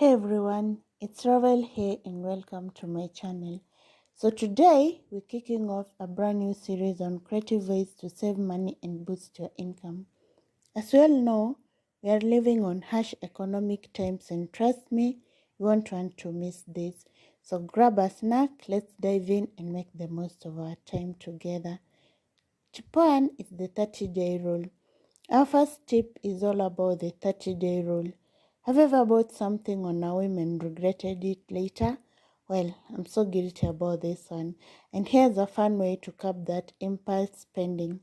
Hey everyone, it's Ravel here and welcome to my channel. So today we're kicking off a brand new series on creative ways to save money and boost your income. As we all know, we are living on harsh economic times and trust me, you won't want to miss this. So grab a snack, let's dive in and make the most of our time together. Tip 1 is the 30-day rule. Our first tip is all about the 30-day rule. Have you ever bought something on a whim and regretted it later? Well, I'm so guilty about this one. And here's a fun way to curb that impulse spending.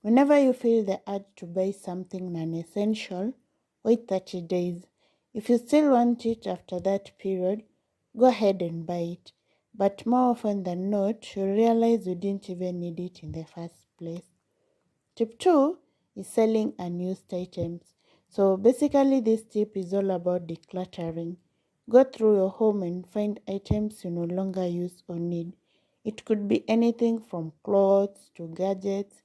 Whenever you feel the urge to buy something non-essential, wait 30 days. If you still want it after that period, go ahead and buy it. But more often than not, you realize you didn't even need it in the first place. Tip 2 is selling unused items. So basically this tip is all about decluttering. Go through your home and find items you no longer use or need. It could be anything from clothes to gadgets.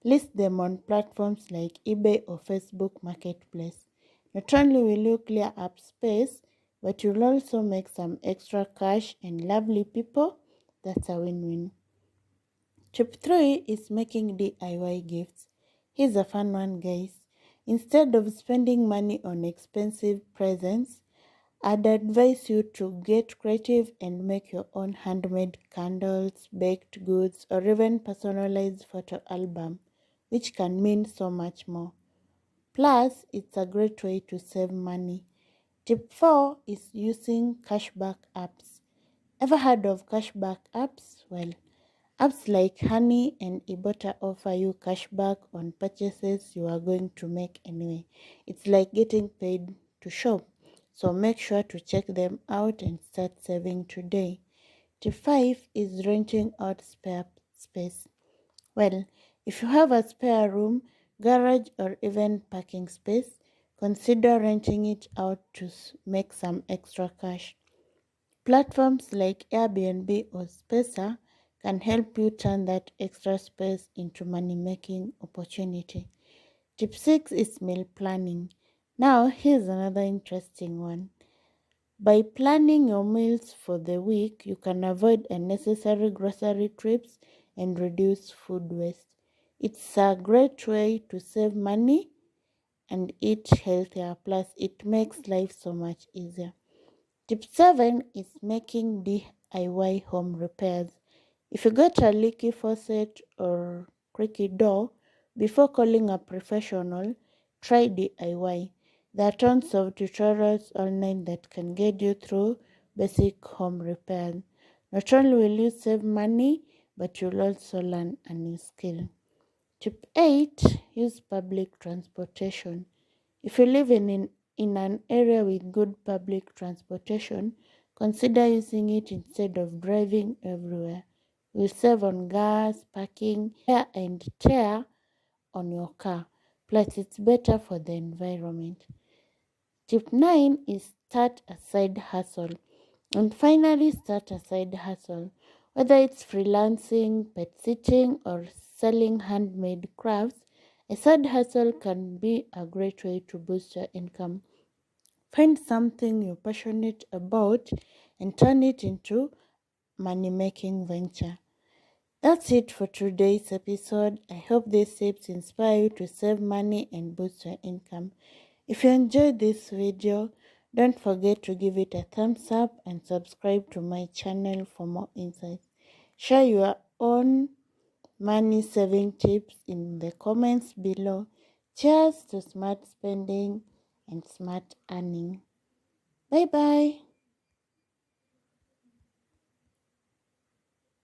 List them on platforms like eBay or Facebook Marketplace. Not only will you clear up space, but you'll also make some extra cash and lovely people. That's a win-win. Tip 3 is making DIY gifts. Here's a fun one, guys. Instead of spending money on expensive presents, I'd advise you to get creative and make your own handmade candles, baked goods, or even personalized photo album, which can mean so much more. Plus, it's a great way to save money. Tip 4 is using cashback apps. Ever heard of cashback apps? Well, apps like Honey and Ibotta offer you cashback on purchases you are going to make anyway. It's like getting paid to shop. So make sure to check them out and start saving today. Tip 5 is renting out spare space. Well, if you have a spare room, garage, or even parking space, consider renting it out to make some extra cash. Platforms like Airbnb or Spacer can help you turn that extra space into money-making opportunity. Tip 6 is meal planning. Now, here's another interesting one. By planning your meals for the week, you can avoid unnecessary grocery trips and reduce food waste. It's a great way to save money and eat healthier, plus it makes life so much easier. Tip 7 is making DIY home repairs. If you got a leaky faucet or creaky door, before calling a professional, try DIY. There are tons of tutorials online that can get you through basic home repairs. Not only will you save money, but you'll also learn a new skill. Tip 8, use public transportation. If you live in an area with good public transportation, consider using it instead of driving everywhere. You'll save on gas, parking, wear and tear on your car. Plus, it's better for the environment. Tip 9 is start a side hustle. And finally, start a side hustle. Whether it's freelancing, pet sitting, or selling handmade crafts, a side hustle can be a great way to boost your income. Find something you're passionate about and turn it into money-making venture. That's it for today's episode. I hope these tips inspire you to save money and boost your income. If you enjoyed this video, don't forget to give it a thumbs up and subscribe to my channel for more insights. Share your own money saving tips in the comments below. Cheers to smart spending and smart earning. Bye bye.